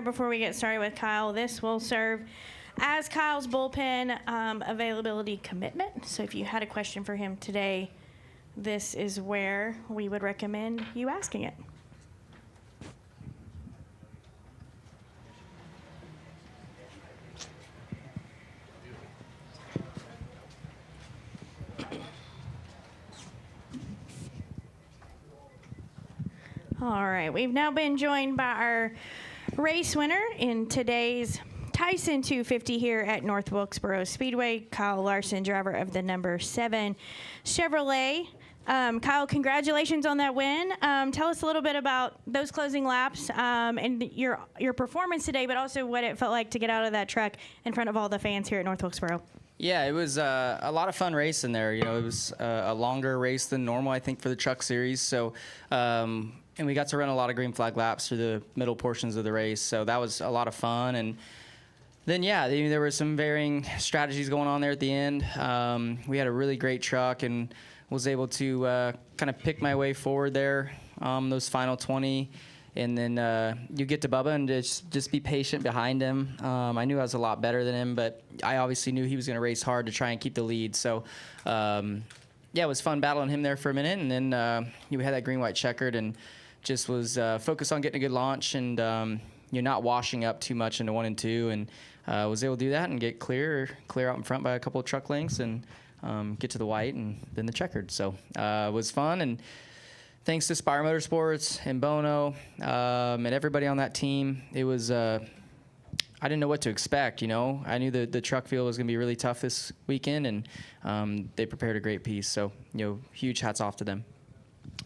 before we get started with Kyle. This will serve as Kyle's bullpen availability commitment. So if you had a question for him today, this is where we would recommend you asking it. All right, we've now been joined by our race winner in today's Tyson 250 here at North Wilkesboro Speedway, Kyle Larson, driver of the number 7 Chevrolet. Kyle, congratulations on that win. Tell us a little bit about those closing laps and your performance today, but also what it felt like to get out of that truck in front of all the fans here at North Wilkesboro. Yeah, it was a lot of fun racing there. You know, it was a longer race than normal, I think, for the Truck Series. So, and we got to run a lot of green flag laps through the middle portions of the race. So that was a lot of fun. And then, yeah, there were some varying strategies going on there at the end. We had a really great truck and was able to kind of pick my way forward there, those final 20. And then you get to Bubba and just be patient behind him. I knew I was a lot better than him, but I obviously knew he was going to race hard to try and keep the lead. So, yeah, it was fun battling him there for a minute. And then we had that green-white checkered and just was focused on getting a good launch and you're not washing up too much into 1 and 2. And was able to do that and get clear out in front by a couple of truck lengths and get to the white and then the checkered. So it was fun. And thanks to Spire Motorsports and Bono and everybody on that team, it was I didn't know what to expect, you know. I knew the truck field was going to be really tough this weekend, and they prepared a great piece. So, you know, huge hats off to them.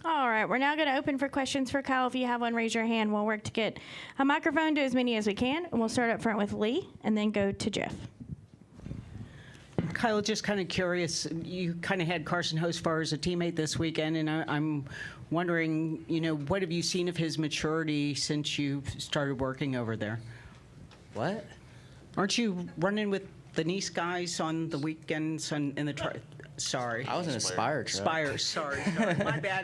All right, we're now going to open for questions for Kyle. If you have one, raise your hand. We'll work to get a microphone to as many as we can, and we'll start up front with Lee and then go to Jeff. Kyle, just kind of curious, you kind of had Carson Hocevar as a teammate this weekend, and I'm wondering, you know, what have you seen of his maturity since you started working over there? What? Aren't you running with the Nice guys on the weekends in the truck? Sorry. I was in a Spire truck. Spire, sorry.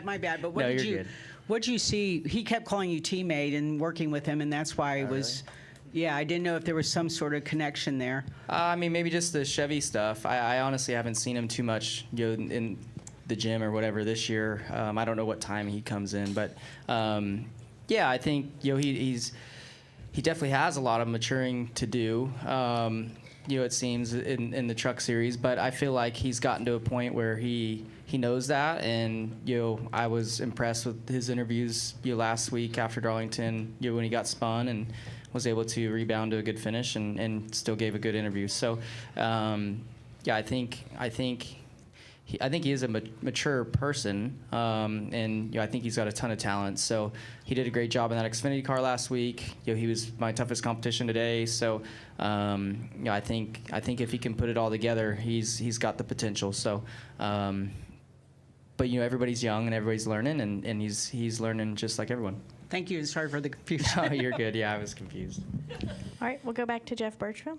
My bad. But what No, did you're you good. What'd you see? He kept calling you teammate and working with him, and that's why I was yeah, I didn't know if there was some sort of connection there. I mean, maybe just the Chevy stuff. I honestly haven't seen him too much, you know, in the gym or whatever this year. I don't know what time he comes in, but yeah, I think, you know, he definitely has a lot of maturing to do. You know, it seems in the Truck Series, but I feel like he's gotten to a point where he knows that, and you know, I was impressed with his interviews, you know, last week after Darlington, you know, when he got spun and was able to rebound to a good finish and still gave a good interview. So, yeah, I think he is a mature person, and you know, I think he's got a ton of talent. So he did a great job in that Xfinity car last week. You know, he was my toughest competition today. So you know, I think if he can put it all together, he's got the potential. So, but you know, everybody's young and everybody's learning, and he's learning just like everyone. Thank you, and sorry for the confusion. Oh, you're good. Yeah, I was confused. All right, we'll go back to Jeff Birchfield.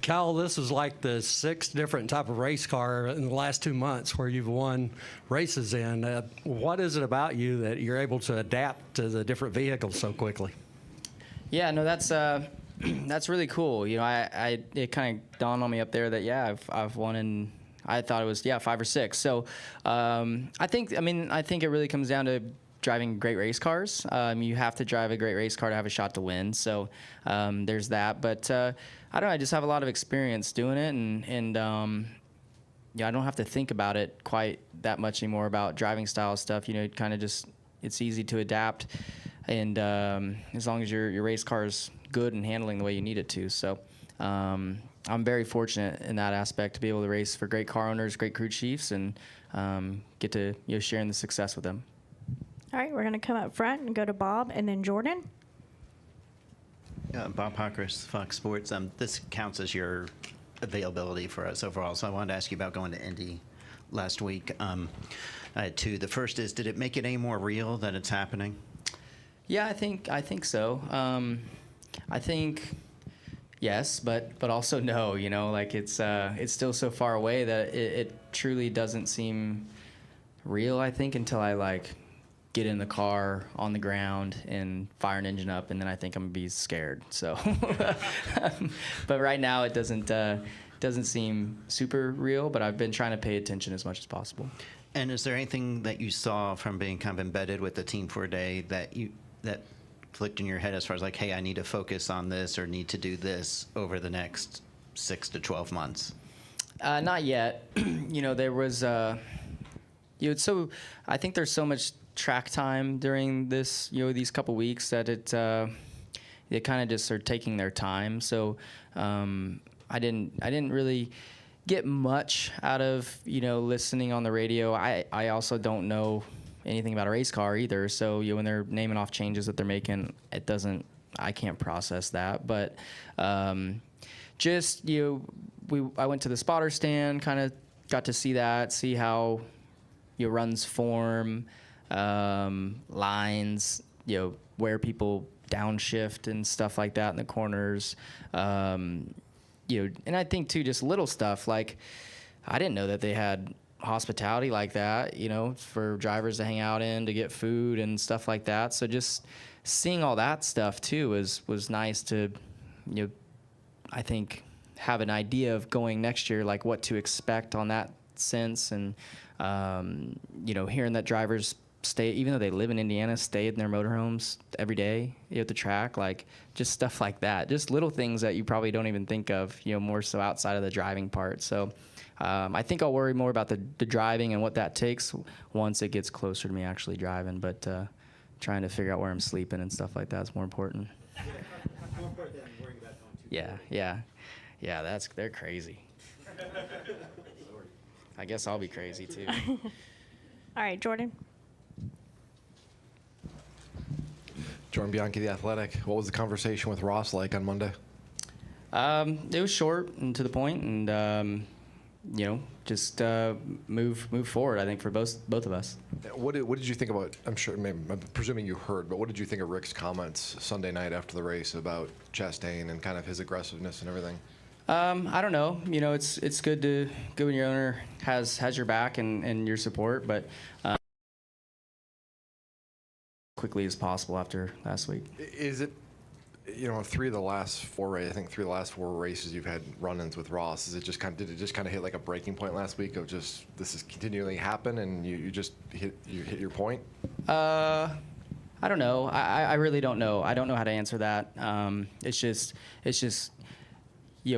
Kyle, this is like the 6th different type of race car in the last 2 months where you've won races in. What is it about you that you're able to adapt to the different vehicles so quickly? Yeah, no, that's really cool. You know, it kind of dawned on me up there that yeah, I've won in. I thought it was 5 or 6. So I think it really comes down to driving great race cars. You have to drive a great race car to have a shot to win. So there's that. But I don't know. I just have a lot of experience doing it, and yeah, I don't have to think about it quite that much anymore about driving style stuff. You know, it kind of just it's easy to adapt, and as long as your race car is good and handling the way you need it to. So. I'm very fortunate in that aspect to be able to race for great car owners, great crew chiefs, and get to sharing the success with them. All right, we're going to come up front and go to Bob and then Jordan. Bob Hawkers, Fox Sports. This counts as your availability for us overall, so I wanted to ask you about going to Indy last week. I had 2. The first is, did it make it any more real that it's happening? Yeah, I think so. I think. Yes, but also no. You know, like it's still so far away that it truly doesn't seem real. I think until I get in the car on the ground and fire an engine up, and then I think I'm gonna be scared. So, but right now it doesn't seem super real. But I've been trying to pay attention as much as possible. And is there anything that you saw from being kind of embedded with the team for a day that clicked in your head as far as like, hey, I need to focus on this or need to do this over the next 6 to 12 months? Not yet. There was, so I think there's so much track time during this, these couple weeks that they kind of just are taking their time. So I didn't really get much out of, listening on the radio. I also don't know anything about a race car either. So, when they're naming off changes that they're making, I can't process that. But just, I went to the spotter stand, kind of got to see how runs form, lines, where people downshift and stuff like that in the corners. And I think too, just little stuff like I didn't know that they had hospitality like that, for drivers to hang out in, to get food and stuff like that. So just seeing all that stuff too was nice to, I think have an idea of going next year, like what to expect on that sense. And, hearing that drivers stay, even though they live in Indiana, stay in their motorhomes every day at the track, like just stuff like that. Just little things that you probably don't even think of, more so outside of the driving part. So I think I'll worry more about the driving and what that takes once it gets closer to me actually driving. But trying to figure out where I'm sleeping and stuff like that is more important. More important than worrying about going to. Yeah, they're crazy. I guess I'll be crazy too. All right, Jordan. Jordan Bianchi, The Athletic. What was the conversation with Ross like on Monday? It was short and to the point, and just move forward. I think for both of us. What did you think about? I'm presuming you heard, but what did you think of Rick's comments Sunday night after the race about Chastain and kind of his aggressiveness and everything? I don't know. It's good when your owner has your back and your support, but quickly as possible after last week. Is it, three of the last four races you've had run-ins with Ross? Did it just kind of hit like a breaking point last week of just this is continually happen and you just hit your point? I don't know. I really don't know. I don't know how to answer that. It's just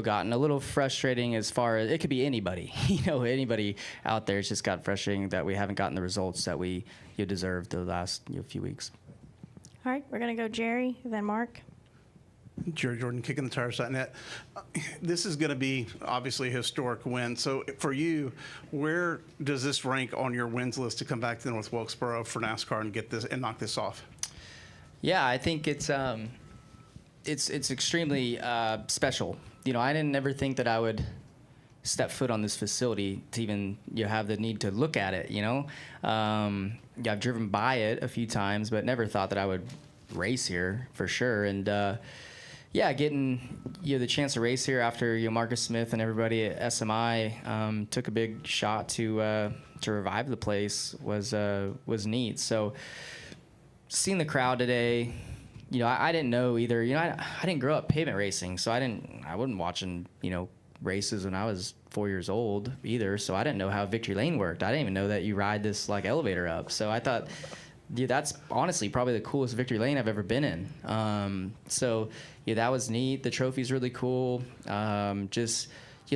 gotten a little frustrating as far as it could be anybody. Anybody out there. It's just got frustrating that we haven't gotten the results that we deserved the last few weeks. All right, we're going to go Jerry, then Mark. Jerry Jordan, KickingTheTires.net. This is going to be obviously a historic win. So for you, where does this rank on your wins list to come back to North Wilkesboro for NASCAR and get this and knock this off? Yeah, I think it's extremely special. I didn't ever think that I would step foot on this facility to even have the need to look at it. I've driven by it a few times, but never thought that I would race here for sure. And getting the chance to race here after Marcus Smith and everybody at SMI took a big shot to revive the place was neat. So seeing the crowd today. I didn't know either. I didn't grow up pavement racing, so I wasn't watching, races when I was 4 years old either. So I didn't know how Victory Lane worked. I didn't even know that you ride this like elevator up. So I thought, that's honestly probably the coolest Victory Lane I've ever been in. That was neat. The trophy's really cool. The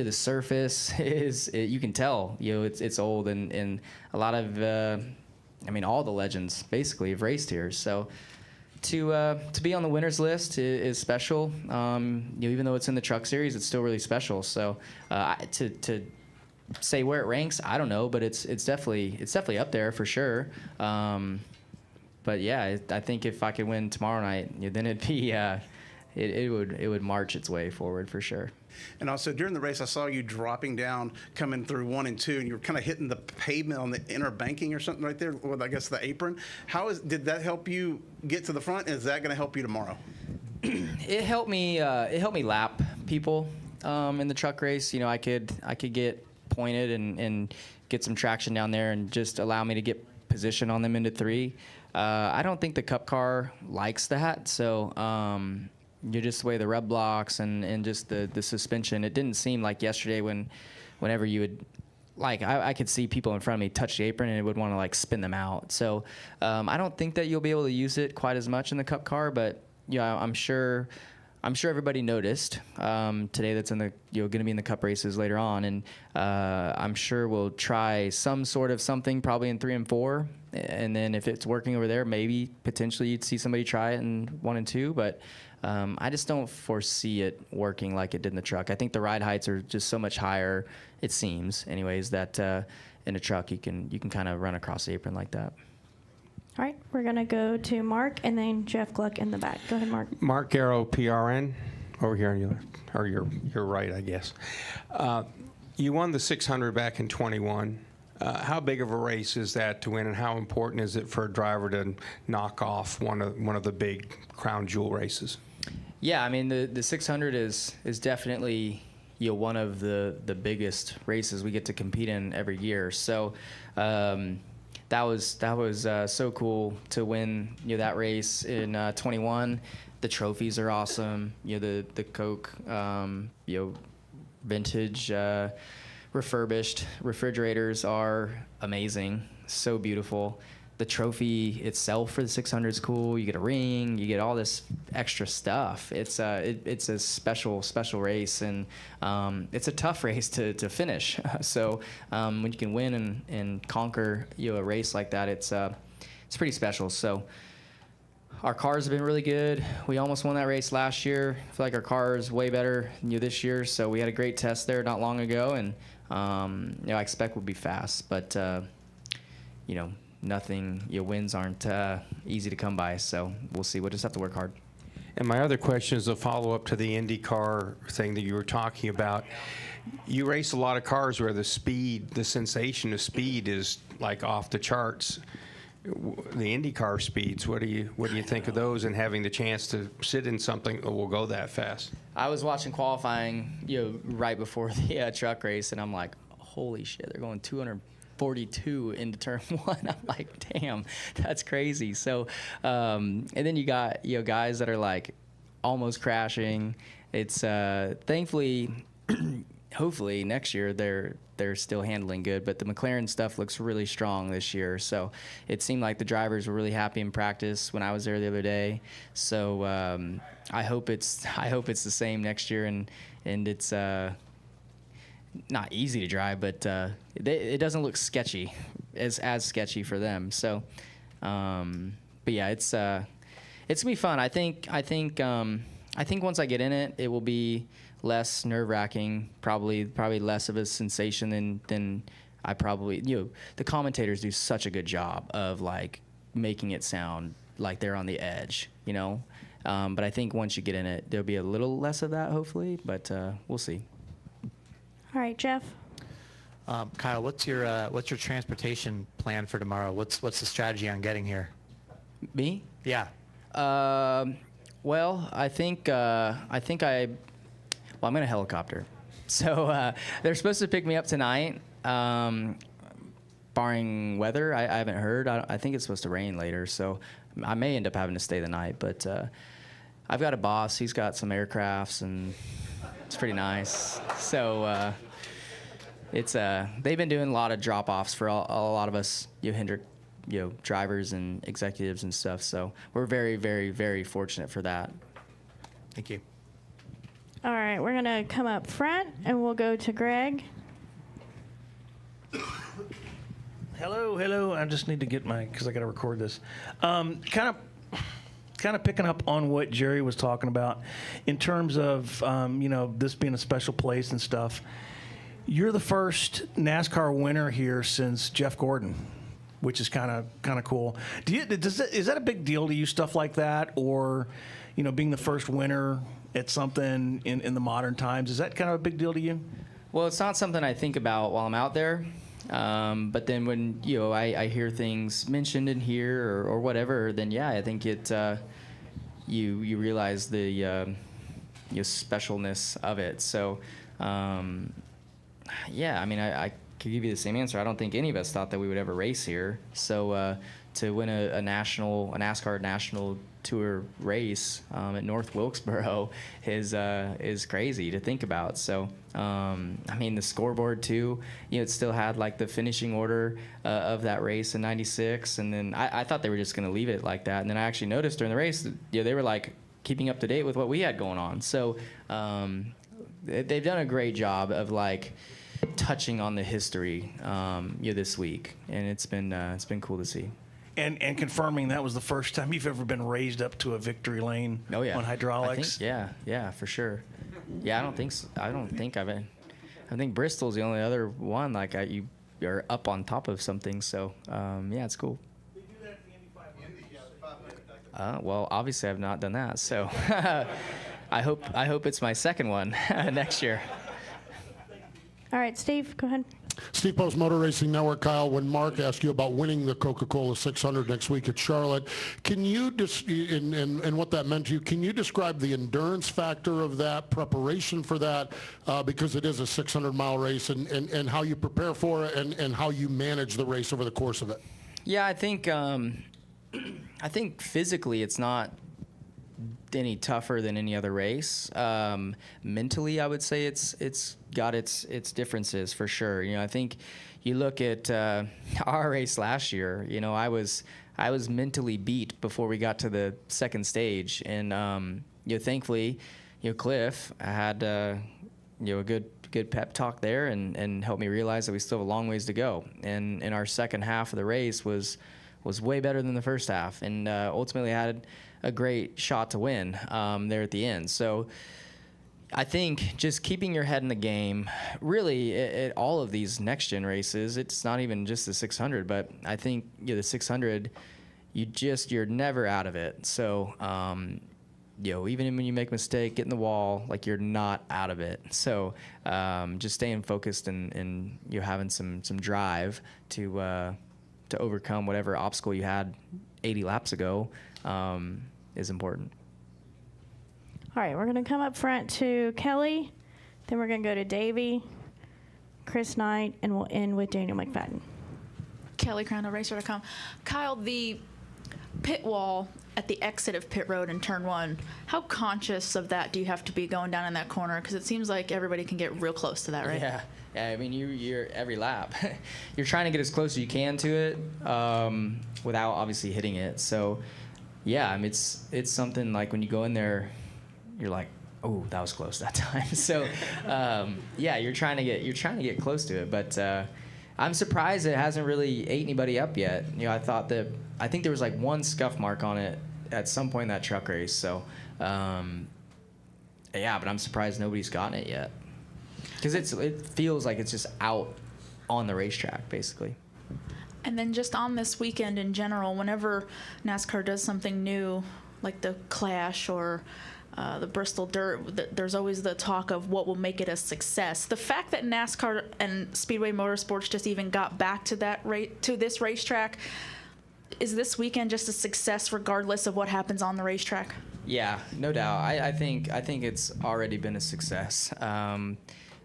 surface you can tell, it's old and a lot of, all the legends basically have raced here. So. To be on the winners list is special. Even though it's in the Truck Series, it's still really special. So to say where it ranks, I don't know, but it's definitely up there for sure. But yeah, I think if I could win tomorrow night, then it'd be it would march its way forward for sure. And also during the race, I saw you dropping down, coming through 1 and 2, and you were kind of hitting the pavement on the inner banking or something right there with, I guess, the apron. Did that help you get to the front? Is that going to help you tomorrow? It helped me lap people in the truck race. I could get pointed and get some traction down there and just allow me to get position on them into 3. I don't think the Cup car likes that. So you just the way the rub blocks and just the suspension. It didn't seem like yesterday whenever you would. Like I could see people in front of me touch the apron and it would want to like spin them out. So I don't think that you'll be able to use it quite as much in the Cup car, but yeah, I'm sure everybody noticed today that's in the going to be in the Cup races later on, and I'm sure we'll try some sort of something probably in 3 and 4, and then if it's working over there, maybe potentially you'd see somebody try it in 1 and 2, but. I just don't foresee it working like it did in the truck. I think the ride heights are just so much higher, it seems, anyways, that in a truck you can kind of run across the apron like that. All right, we're going to go to Mark and then Jeff Gluck in the back. Go ahead, Mark. Mark Garrow, PRN, over here on your left, or your right, I guess. You won the 600 back in 21. How big of a race is that to win, and how important is it for a driver to knock off one of the big crown jewel races? Yeah, I mean the 600 is definitely one of the biggest races we get to compete in every year. So that was so cool to win that race in 21. The trophies are awesome. The Coke vintage refurbished refrigerators are amazing, so beautiful. The trophy itself for the 600 is cool. You get a ring, you get all this extra stuff. It's a special race, and it's a tough race to finish. So when you can win and conquer a race like that, it's pretty special. So our cars have been really good. We almost won that race last year. I feel like our car is way better this year. So we had a great test there not long ago, and I expect we'll be fast, but nothing. Wins aren't easy to come by, so we'll see. We'll just have to work hard. And my other question is a follow-up to the IndyCar thing that you were talking about. You race a lot of cars where the sensation of speed is like off the charts. The IndyCar speeds, what do you think of those, and having the chance to sit in something that will go that fast? I was watching qualifying, right before the truck race, and I'm like, holy shit, they're going 242 into turn 1. I'm like, damn, that's crazy. So, and then you got guys that are like almost crashing. It's thankfully, hopefully next year they're still handling good, but the McLaren stuff looks really strong this year. So it seemed like the drivers were really happy in practice when I was there the other day. So I hope it's the same next year, and it's not easy to drive, but it doesn't look sketchy as sketchy for them. So, but yeah, it's gonna be fun. I think once I get in it, it will be less nerve-wracking, probably less of a sensation than I probably, the commentators do such a good job of like making it sound like they're on the edge, but I think once you get in it, there'll be a little less of that, hopefully, but we'll see. All right, Jeff. Kyle, what's your transportation plan for tomorrow? What's the strategy on getting here? Me? Yeah. Well, I'm going to helicopter. So they're supposed to pick me up tonight, barring weather. I haven't heard. I think it's supposed to rain later, so I may end up having to stay the night. But I've got a boss. He's got some aircrafts, and it's pretty nice. So they've been doing a lot of drop-offs for a lot of us, Hendrick, drivers and executives and stuff. So we're very, very, very fortunate for that. Thank you. All right, we're going to come up front, and we'll go to Greg. Hello. I just need to get because I got to record this. Kind of picking up on what Jerry was talking about in terms of, this being a special place and stuff. You're the first NASCAR winner here since Jeff Gordon, which is kind of cool. Is that a big deal to you, stuff like that, or being the first winner at something in the modern times? Is that kind of a big deal to you? Well, it's not something I think about while I'm out there. But then when I hear things mentioned in here or whatever, then yeah, I think it you realize the specialness of it. So yeah, I mean I could give you the same answer. I don't think any of us thought that we would ever race here. So to win a NASCAR national tour race at North Wilkesboro is crazy to think about. So I mean, the scoreboard too, it still had like the finishing order of that race in '96, and then I thought they were just going to leave it like that, and then I actually noticed during the race that, they were like keeping up to date with what we had going on. So they've done a great job of like touching on the history this week, and it's been cool to see. And confirming that was the first time you've ever been raised up to a victory lane on hydraulics. Yeah, for sure. Yeah, I think Bristol's the only other one like you're up on top of something. So yeah, it's cool. Well, obviously I've not done that, so I hope it's my second one next year. All right, Steve, go ahead. Steve Post, Motor Racing Network. Kyle, when Mark asked you about winning the Coca-Cola 600 next week at Charlotte, can you and what that meant to you, can you describe the endurance factor of that, preparation for that, because it is a 600-mile race, and how you prepare for it and how you manage the race over the course of it? Yeah, I think physically it's not any tougher than any other race. Mentally, I would say it's got its differences for sure. I think you look at our race last year. I was mentally beat before we got to the second stage, and thankfully, Cliff had a good pep talk there and helped me realize that we still have a long ways to go. And our second half of the race was way better than the first half, and ultimately had a great shot to win there at the end. So I think just keeping your head in the game, really, at all of these next-gen races, it's not even just the 600, but I think the 600, you're never out of it. So, even when you make a mistake, get in the wall, like you're not out of it. So just staying focused and you're having some drive to overcome whatever obstacle you had 80 laps ago is important. All right, we're going to come up front to Kelly, then we're going to go to Davey, Chris Knight, and we'll end with Daniel McFadden. Kelly, CrandallRacer.com. Kyle, the pit wall at the exit of pit road in turn one, how conscious of that do you have to be going down in that corner? Because it seems like everybody can get real close to that, right? Yeah. I mean, you're every lap. You're trying to get as close as you can to it without obviously hitting it. So, yeah, I mean, it's something like when you go in there, you're like, oh, that was close that time. So, yeah, you're trying to get close to it. But I'm surprised it hasn't really ate anybody up yet. I think there was like one scuff mark on it at some point in that truck race. So, yeah, but I'm surprised nobody's gotten it yet. Because it feels like it's just out on the racetrack, basically. And then just on this weekend in general, whenever NASCAR does something new, like the Clash or the Bristol Dirt, there's always the talk of what will make it a success. The fact that NASCAR and Speedway Motorsports just even got back to this racetrack, is this weekend just a success regardless of what happens on the racetrack? Yeah, no doubt. I think it's already been a success.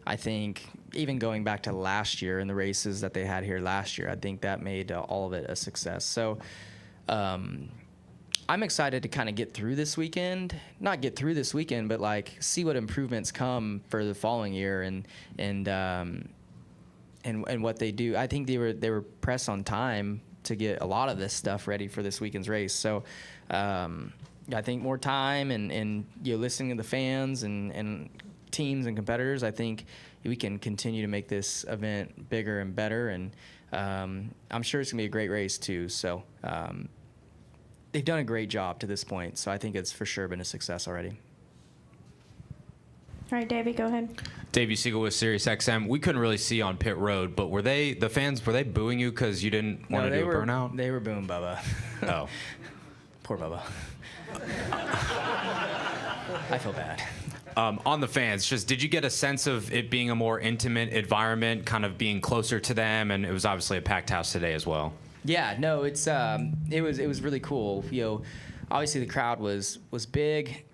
I think even going back to last year and the races that they had here last year, I think that made all of it a success. So I'm excited to kind of get through this weekend. Not get through this weekend, but like see what improvements come for the following year and what they do. I think they were pressed on time to get a lot of this stuff ready for this weekend's race. So I think more time and listening to the fans and teams and competitors, I think we can continue to make this event bigger and better, and I'm sure it's gonna be a great race too. So they've done a great job to this point, so I think it's for sure been a success already. All right, Davey, go ahead. Davey Siegel with SiriusXM. We couldn't really see on pit road, but were the fans booing you because you didn't want to do a burnout? They were booing Bubba. Oh. Poor Bubba. I feel bad. On the fans, just did you get a sense of it being a more intimate environment, kind of being closer to them? And it was obviously a packed house today as well. Yeah, no, it was really cool. Obviously the crowd was big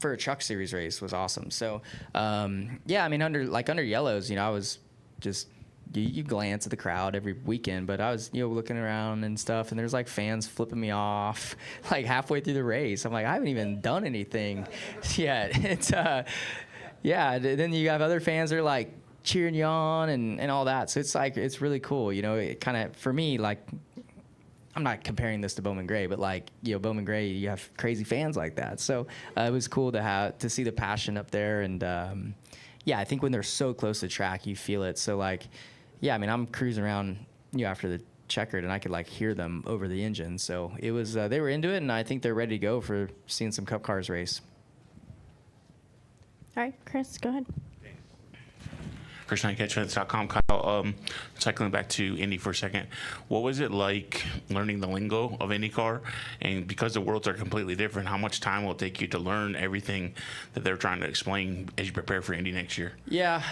for a Truck Series race, was awesome. So yeah, I mean under yellows, I was just you glance at the crowd every weekend, but I was, looking around and stuff, and there's like fans flipping me off like halfway through the race. I'm like, I haven't even done anything yet. It's, yeah, then you have other fans that are like cheering you on and all that. So it's like, it's really cool. It kind of, for me, like, I'm not comparing this to Bowman Gray, but like, Bowman Gray, you have crazy fans like that. So it was cool to see the passion up there. And yeah, I think when they're so close to track, you feel it. So like, yeah, I mean, I'm cruising around, after the checkered, and I could like hear them over the engine. So it was, they were into it, and I think they're ready to go for seeing some Cup cars race. All right, Chris, go ahead. Chris9catchfence.com. Kyle, cycling back to Indy for a second, what was it like learning the lingo of IndyCar? And because the worlds are completely different, how much time will it take you to learn everything that they're trying to explain as you prepare for Indy next year? Yeah,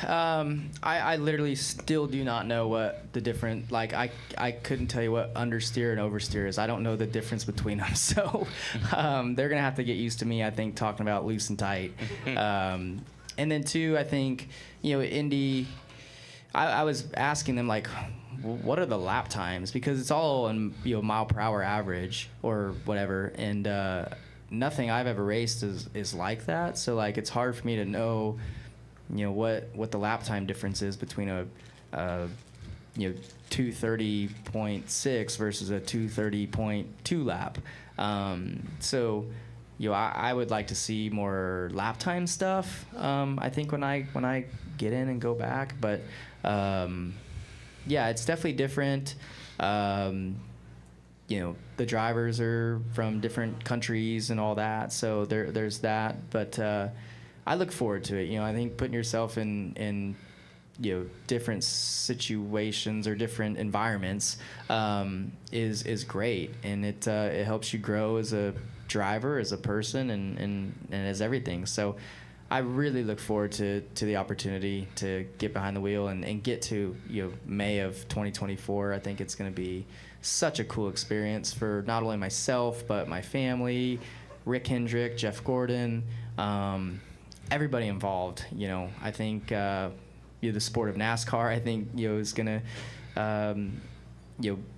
I literally still do not know what the different, like, I couldn't tell you what understeer and oversteer is. I don't know the difference between them. So they're going to have to get used to me, I think, talking about loose and tight. And then, too, I think, Indy, I was asking them, like, what are the lap times? Because it's all in, mile per hour average or whatever. And nothing I've ever raced is like that. So, like, it's hard for me to know, what the lap time difference is between a 2:30.6 versus a 2:30.2 lap. So, I would like to see more lap time stuff. I think when I get in and go back, but yeah, it's definitely different. The drivers are from different countries and all that, so there's that. But I look forward to it. I think putting yourself in different situations or different environments is great, and it helps you grow as a driver, as a person, and as everything. So I really look forward to the opportunity to get behind the wheel and get to May of 2024. I think it's going to be such a cool experience for not only myself but my family, Rick Hendrick, Jeff Gordon, everybody involved. I think the sport of NASCAR, I think is going to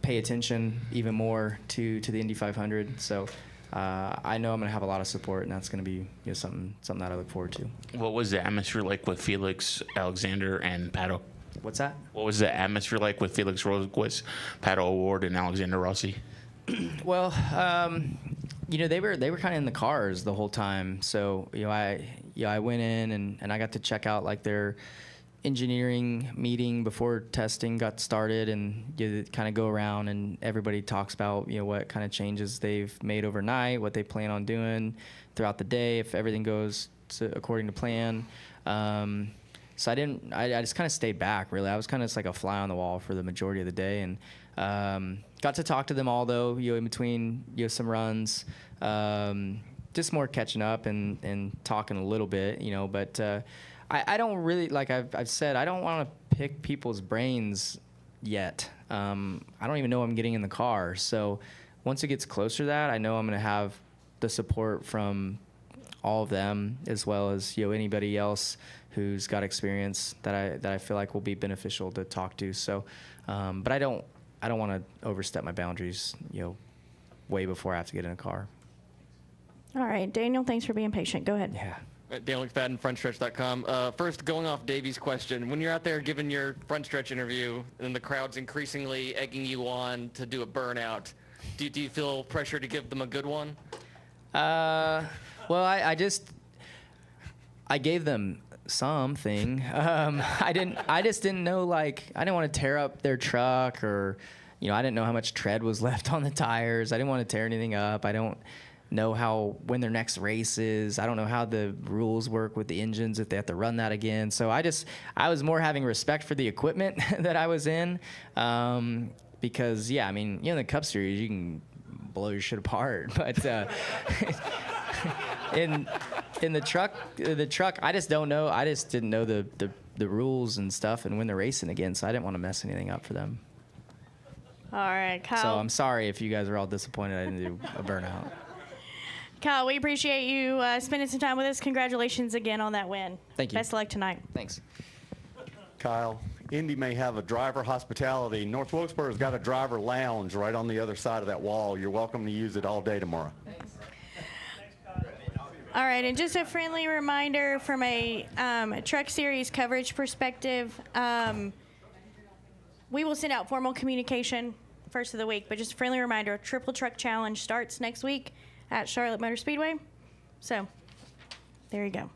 pay attention even more to the Indy 500. So I know I'm going to have a lot of support, and that's going to be something that I look forward to. What was the atmosphere like with Felix, Alexander, and Pato? What's that? What was the atmosphere like with Felix Rosenqvist, Pato O'Ward, and Alexander Rossi? Well, they were kind of in the cars the whole time. So I went in and I got to check out like their engineering meeting before testing got started, and you kind of go around and everybody talks about what kind of changes they've made overnight, what they plan on doing throughout the day if everything goes according to plan. So I just kind of stayed back, really. I was kind of just like a fly on the wall for the majority of the day, and got to talk to them all though, in between some runs, just more catching up and talking a little bit, but I don't really, like I've said, I don't want to pick people's brains yet. I don't even know I'm getting in the car. So once it gets closer to that, I know I'm going to have the support from all of them, as well as anybody else who's got experience that I feel like will be beneficial to talk to. So, but I don't want to overstep my boundaries, way before I have to get in a car. All right, Daniel, thanks for being patient. Go ahead. Yeah. Daniel McFadden, frontstretch.com. First, going off Davey's question, when you're out there giving your front stretch interview and the crowd's increasingly egging you on to do a burnout, do you feel pressure to give them a good one? Well, I gave them something. I just didn't know, like, I didn't want to tear up their truck, or, I didn't know how much tread was left on the tires. I didn't want to tear anything up. I don't know when their next race is. I don't know how the rules work with the engines, if they have to run that again. So I was more having respect for the equipment that I was in, because yeah, I mean, in the Cup Series you can blow your shit apart, but in the truck, I just don't know. I just didn't know the rules and stuff, and when they're racing again, so I didn't want to mess anything up for them. All right, Kyle. So I'm sorry if you guys are all disappointed I didn't do a burnout. Kyle, we appreciate you spending some time with us. Congratulations again on that win. Thank you. Best of luck tonight. Thanks. Kyle, Indy may have a driver hospitality. North Wilkesboro's got a driver lounge right on the other side of that wall. You're welcome to use it all day tomorrow. All right, and just a friendly reminder from a truck series coverage perspective, we will send out formal communication first of the week, but just a friendly reminder, Triple Truck Challenge starts next week at Charlotte Motor Speedway. So, there you go.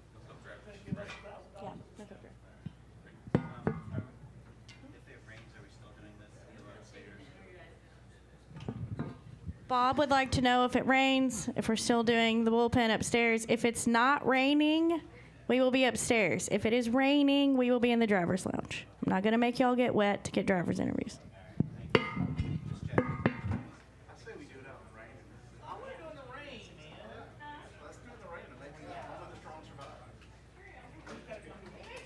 Bob would like to know if it rains, if we're still doing the bullpen upstairs. If it's not raining, we will be upstairs. If it is raining, we will be in the driver's lounge. I'm not going to make y'all get wet to get driver's interviews.